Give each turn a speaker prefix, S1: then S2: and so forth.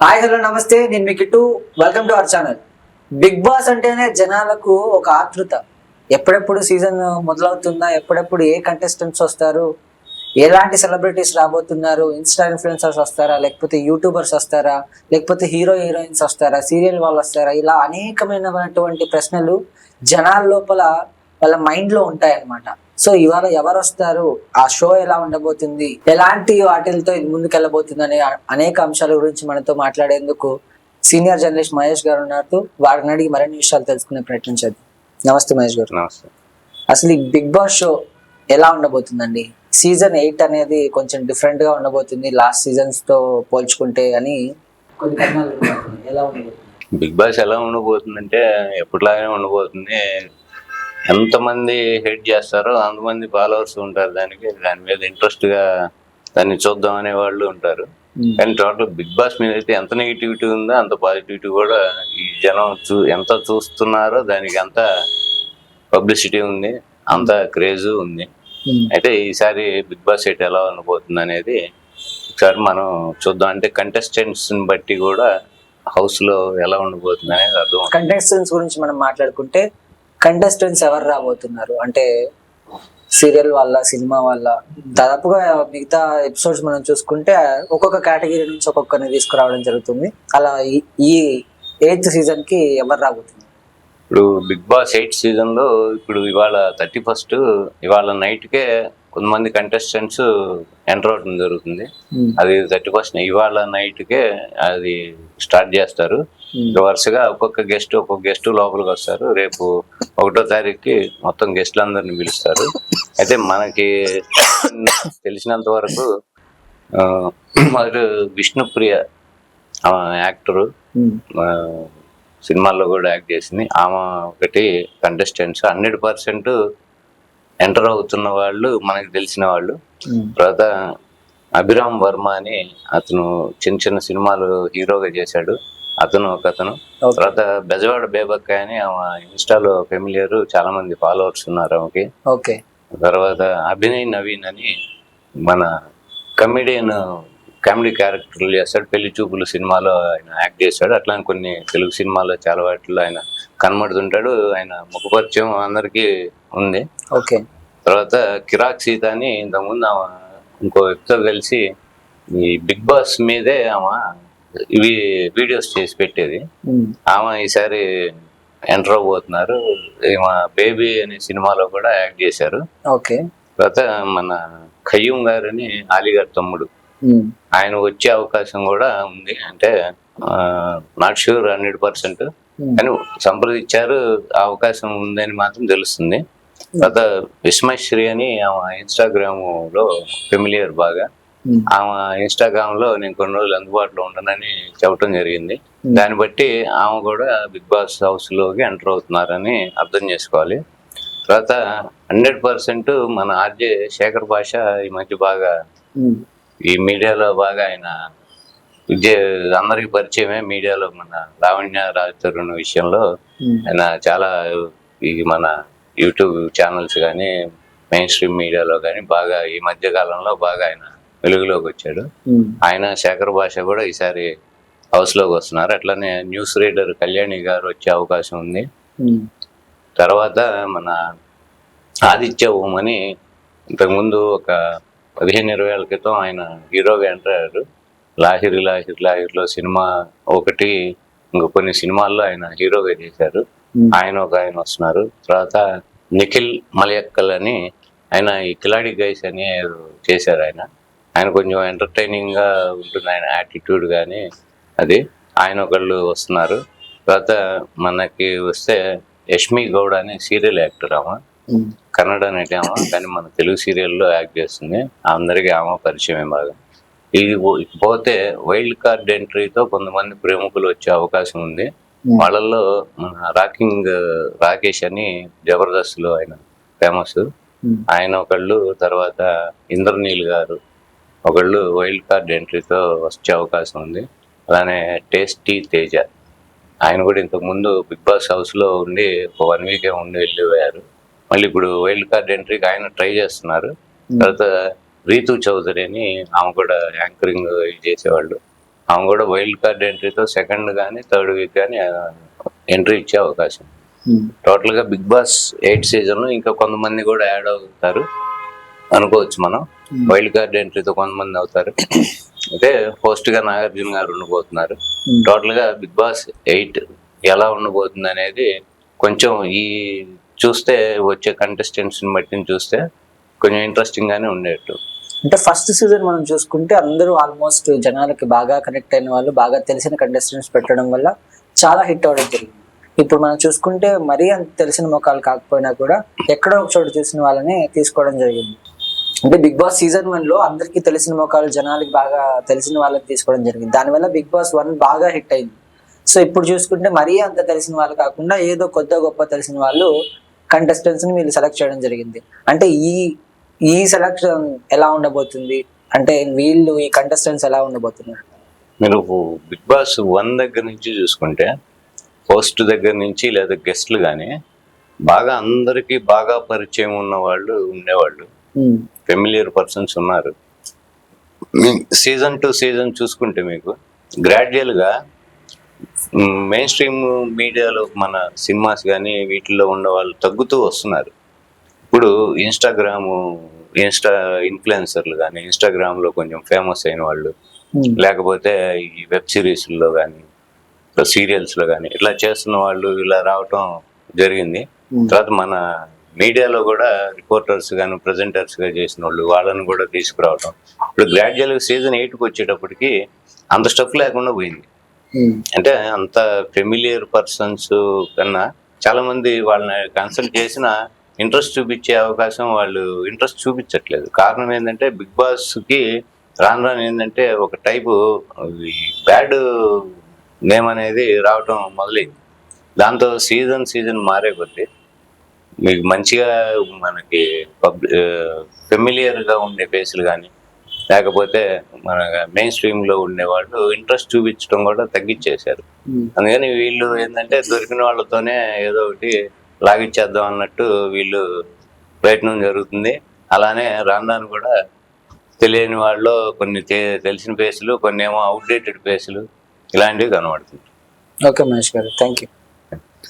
S1: Hi hello నమస్తే, నేను మీ Kittu. Welcome to our channel. Bigg Boss అంటేనే జనాలకు ఒక ఆతృత. ఎప్పుడెప్పుడు సీజన్ మొదలవుతుందా, ఎప్పుడెప్పుడు ఏ కంటెస్టెంట్స్ వస్తారు, ఎలాంటి సెలబ్రిటీస్ రాబోతున్నారు, ఇన్స్టా ఇన్ఫ్లుయెన్సర్స్ వస్తారా, లేకపోతే యూట్యూబర్స్ వస్తారా, లేకపోతే హీరోయిన్స్ వస్తారా, సీరియల్ వాళ్ళు వస్తారా, ఇలా అనేకమైనటువంటి ప్రశ్నలు జనాల లోపల వాళ్ళ మైండ్ లో ఉంటాయన్నమాట. సో ఇవాళ ఎవరు వస్తారు, ఆ షో ఎలా ఉండబోతుంది, ఎలాంటి వాటిలతో ఇది ముందుకెళ్ళబోతుంది అనే అనేక అంశాల గురించి మనతో మాట్లాడేందుకు సీనియర్ జర్నలిస్ట్ మహేష్ గారు ఉన్నారు. వారిని అడిగి మరిన్ని విషయాలు తెలుసుకునే ప్రయత్నం చేద్దాం. నమస్తే మహేష్ గారు.
S2: నమస్తే.
S1: అసలు ఈ బిగ్ బాస్ షో ఎలా ఉండబోతుందండి? సీజన్ 8 అనేది కొంచెం డిఫరెంట్ గా ఉండబోతుంది లాస్ట్ సీజన్స్ తో పోల్చుకుంటే అని కొన్ని కథనాలు వినబడుతున్నాయి. ఎలా ఉండబోతుంది
S2: బిగ్ బాస్ ఎలా ఉండబోతుందంటే ఎప్పటిలాగానే ఉండబోతుంది. ఎంతమంది హెడ్ చేస్తారో అంతమంది ఫాలోవర్స్ ఉంటారు. దాని మీద ఇంట్రెస్ట్ గా దాన్ని చూద్దాం అనే వాళ్ళు ఉంటారు. కానీ టోటల్ బిగ్ బాస్ మీద అయితే ఎంత నెగిటివిటీ ఉందో అంత పాజిటివిటీ కూడా ఈ జనం ఎంత చూస్తున్నారో దానికి అంత పబ్లిసిటీ ఉంది, అంత క్రేజ్ ఉంది. అయితే ఈసారి బిగ్ బాస్ 8 ఎలా ఉండబోతుంది అనేది ఒకసారి మనం చూద్దాం. అంటే కంటెస్టెంట్స్ బట్టి కూడా హౌస్ లో ఎలా ఉండబోతుంది అనేది అర్థం.
S1: కంటెస్టెంట్స్ గురించి మనం మాట్లాడుకుంటే కంటెస్టెంట్స్ ఎవరు రాబోతున్నారు అంటే సీరియల్ వాళ్ళ, సినిమా వాళ్ళ, దాదాపుగా మిగతా ఎపిసోడ్స్ మనం చూసుకుంటే ఒక్కొక్క కేటగిరీ నుంచి ఒక్కొక్కరిని తీసుకురావడం జరుగుతుంది. అలా ఈ 8th సీజన్ కి ఎవరు రాబోతున్నారు?
S2: ఇప్పుడు బిగ్ బాస్ 8 సీజన్ లో ఇప్పుడు ఇవాళ 31st ఇవాళ నైట్ కే కొంతమంది కంటెస్టెంట్స్ ఎంటర్ అవడం జరుగుతుంది. అది 31st ఇవాళ నైట్ కే అది స్టార్ట్ చేస్తారు. వరుసగా ఒక్కొక్క గెస్ట్ లోపలికి వస్తారు. రేపు 1వ తారీఖుకి మొత్తం గెస్టులందరినీ పిలుస్తారు. అయితే మనకి తెలిసినంత వరకు మొదటి విష్ణుప్రియ యాక్టరు, సినిమాల్లో కూడా యాక్ట్ చేసింది ఆమె ఒకటి కంటెస్టెంట్స్. 100% ఎంటర్ అవుతున్న వాళ్ళు మనకి తెలిసిన వాళ్ళు. తర్వాత అభిరామ్ వర్మ అని అతను చిన్న సినిమాలు హీరోగా చేశాడు, అతను ఒకతను. తర్వాత బెజవాడ బేబక్క అని ఆమె ఇన్స్టాలో ఫెమిలియర్, చాలా మంది ఫాలోవర్స్ ఉన్నారు ఆమెకి.
S1: ఓకే.
S2: తర్వాత అభినయ్ నవీన్ అని మన కామెడీ క్యారెక్టర్లు చేస్తాడు. పెళ్లి చూపులు సినిమాలో ఆయన యాక్ట్ చేశాడు. అట్లానే కొన్ని తెలుగు సినిమాలో చాలా వాటిలో ఆయన కనబడుతుంటాడు. ఆయన ముఖపరిచయం అందరికీ ఉంది.
S1: ఓకే.
S2: తర్వాత కిరాక్ సీత అని ఇంతకుముందు ఆమె ఇంకో వ్యక్తితో కలిసి ఈ బిగ్ బాస్ మీదే ఆమె ఇవి వీడియోస్ చేసి పెట్టేది. ఆమె ఈసారి ఎంటర్ అవబోతున్నారు. ఈమె బేబీ అనే సినిమాలో కూడా యాక్ట్ చేశారు.
S1: ఓకే.
S2: తర్వాత మన ఖయ్యూం గారని ఆలీ గారి తమ్ముడు, ఆయన వచ్చే అవకాశం కూడా ఉంది. అంటే నాట్ షూర్ 100%, కానీ సంప్రదించారు, అవకాశం ఉందని మాత్రం తెలుస్తుంది. తర్వాత విస్మశ్రీ అని ఆమె ఇన్స్టాగ్రామ్ లో ఫెమిలియర్ బాగా. ఆమె ఇన్స్టాగ్రామ్ లో నేను కొన్ని రోజులు అందుబాటులో ఉండనని చెప్పడం జరిగింది. దాన్ని బట్టి ఆమె కూడా బిగ్ బాస్ హౌస్ లోకి ఎంటర్ అవుతున్నారని అర్థం చేసుకోవాలి. తర్వాత 100% మన ఆర్జే శేఖర్ భాష ఈ మధ్య బాగా ఈ మీడియాలో బాగా ఆయన అందరికి పరిచయమే. మీడియాలో మన లావణ్య రాజతరుణ్ విషయంలో ఆయన చాలా ఈ మన యూట్యూబ్ ఛానల్స్ కానీ మెయిన్ స్ట్రీమ్ మీడియాలో కానీ బాగా ఈ మధ్య కాలంలో బాగా ఆయన వెలుగులోకి వచ్చాడు. ఆయన శేఖర్ భాష కూడా ఈసారి హౌస్ లోకి వస్తున్నారు. అట్లానే న్యూస్ రీడర్ కళ్యాణి గారు వచ్చే అవకాశం ఉంది. తర్వాత మన ఆదిత్య ఓం అని ఇంతకుముందు ఒక 15-20 ఏళ్ల క్రితం ఆయన హీరోగా ఎంటర్ అయ్యారు. లాహిరిలో సినిమా ఒకటి, ఇంకా కొన్ని సినిమాల్లో ఆయన హీరోగా చేశారు. ఆయన వస్తున్నారు. తర్వాత నిఖిల్ మలయక్కల్ అని ఆయన ఈ కిలాడి గైస్ అని చేశారు. ఆయన కొంచెం ఎంటర్టైనింగ్ గా ఉంటుంది, ఆయన యాటిట్యూడ్ కానీ అది. ఆయన ఒకళ్ళు వస్తున్నారు. తర్వాత మనకి వస్తే యష్మి గౌడ్ అని సీరియల్ యాక్టర్, ఆమె కన్నడ నటి ఆమె, కానీ మన తెలుగు సీరియల్లో యాక్ట్ చేస్తుంది. అందరికీ ఆమె పరిచయమే బాగా. ఇది పోతే వైల్డ్ కార్డ్ ఎంట్రీతో కొంతమంది ప్రముఖులు వచ్చే అవకాశం ఉంది. వాళ్ళల్లో మన రాకేష్ అని జబర్దస్త్ లో ఆయన ఫేమస్, ఆయన ఒకళ్ళు. తర్వాత ఇంద్రనీల్ గారు ఒకళ్ళు వైల్డ్ కార్డ్ ఎంట్రీతో వచ్చే అవకాశం ఉంది. అలానే టేస్టీ తేజ, ఆయన కూడా ఇంతకు ముందు బిగ్ బాస్ హౌస్ లో ఉండి ఒక 1 వీక్ ఉండి వెళ్ళిపోయారు. మళ్ళీ ఇప్పుడు వైల్డ్ కార్డ్ ఎంట్రీకి ఆయన ట్రై చేస్తున్నారు. తర్వాత రీతు చౌదరి అని ఆమె కూడా యాంకరింగ్ చేసేవాళ్ళు, ఆమె కూడా వైల్డ్ కార్డ్ ఎంట్రీతో సెకండ్ కానీ థర్డ్ వీక్ కానీ ఎంట్రీ ఇచ్చే అవకాశం. టోటల్గా బిగ్ బాస్ 8 సీజన్ ఇంకా కొంతమంది కూడా యాడ్ అవుతారు అనుకోవచ్చు మనం. వైల్డ్ కార్డ్ ఎంట్రీతో కొంతమంది అవుతారు. అయితే హోస్ట్ గా నాగార్జున గారు ఉండబోతున్నారు. టోటల్ గా బిగ్ బాస్ 8 ఎలా ఉండబోతుంది అనేది కొంచెం ఈ చూస్తే వచ్చే కంటెస్టెంట్స్ బట్టి చూస్తే కొంచెం ఇంట్రెస్టింగ్ గానే ఉండేట్టు.
S1: అంటే ఫస్ట్ సీజన్ మనం చూసుకుంటే అందరూ ఆల్మోస్ట్ జనాలకి బాగా కనెక్ట్ అయిన వాళ్ళు, బాగా తెలిసిన కంటెస్టెంట్స్ పెట్టడం వల్ల చాలా హిట్ అవ్వడం జరిగింది. ఇప్పుడు మనం చూసుకుంటే మరీ అంత తెలిసిన ముఖాలు కాకపోయినా కూడా ఎక్కడో ఒక చోట చూసిన వాళ్ళని తీసుకోవడం జరిగింది. అంటే బిగ్ బాస్ సీజన్ 1 లో అందరికీ తెలిసిన ముఖాలు, జనాలకి బాగా తెలిసిన వాళ్ళని తీసుకోవడం జరిగింది. దానివల్ల బిగ్ బాస్ 1 బాగా హిట్ అయింది. సో ఇప్పుడు చూసుకుంటే మరీ అంత తెలిసిన వాళ్ళు కాకుండా ఏదో కొద్ది గొప్ప తెలిసిన వాళ్ళు కంటెస్టెంట్స్ ని వీళ్ళు సెలెక్ట్ చేయడం జరిగింది. అంటే ఈ సెలెక్షన్ ఎలా ఉండబోతుంది, అంటే వీళ్ళు ఈ కంటెస్టెంట్స్ ఎలా ఉండబోతున్నారు?
S2: మీరు బిగ్ బాస్ 1 దగ్గర నుంచి చూసుకుంటే హోస్ట్ దగ్గర నుంచి లేదా గెస్ట్లు కానీ బాగా అందరికి బాగా పరిచయం ఉన్న వాళ్ళు ఉండేవాళ్ళు, ఫెమిలియర్ పర్సన్స్ ఉన్నారు. సీజన్ టు సీజన్ చూసుకుంటే మీకు గ్రాడ్యువల్ గా మెయిన్ స్ట్రీమ్ మీడియాలో మన సినిమాస్ కానీ వీటిల్లో ఉన్న వాళ్ళు తగ్గుతూ వస్తున్నారు. ఇప్పుడు ఇన్స్టా ఇన్ఫ్లుయెన్సర్లు కానీ, ఇన్స్టాగ్రామ్ లో కొంచెం ఫేమస్ అయిన వాళ్ళు, లేకపోతే ఈ వెబ్ సిరీస్లో కానీ సీరియల్స్ లో కానీ ఇట్లా చేస్తున్న వాళ్ళు ఇలా రావటం జరిగింది. తర్వాత మన మీడియాలో కూడా రిపోర్టర్స్ కానీ ప్రెజెంటర్స్ గా చేసిన వాళ్ళు వాళ్ళని కూడా తీసుకురావటం. ఇప్పుడు గ్రాడ్యువల్ సీజన్ 8కి వచ్చేటప్పటికి అంత స్టఫ్ లేకుండా పోయింది. అంటే అంత ఫెమిలియర్ పర్సన్స్ కన్నా చాలా మంది వాళ్ళని కన్సల్ట్ చేసిన ఇంట్రెస్ట్ చూపించే అవకాశం వాళ్ళు ఇంట్రెస్ట్ చూపించట్లేదు. కారణం ఏంటంటే బిగ్ బాస్ కి రాను ఏంటంటే ఒక టైపు బ్యాడ్ నేమ్ అనేది రావటం మొదలైంది. దాంతో సీజన్ మారే కొద్దీ మీకు మంచిగా మనకి ఫెమిలియర్గా ఉండే ఫేసులు కానీ లేకపోతే మన మెయిన్ స్ట్రీమ్లో ఉండేవాళ్ళు ఇంట్రెస్ట్ చూపించడం కూడా తగ్గించేశారు. అందుకని వీళ్ళు ఏంటంటే దొరికిన వాళ్ళతోనే ఏదో ఒకటి లాగిచ్చేద్దాం అన్నట్టు వీళ్ళు ప్రయత్నం జరుగుతుంది. అలానే రాను కూడా తెలియని వాళ్ళు కొన్ని తెలిసిన ఫేసులు, కొన్ని ఏమో అవుట్డేటెడ్ ఫేసులు ఇలాంటివి కనబడుతుంది.
S1: ఓకే మహేష్ గారు, థ్యాంక్ యూ.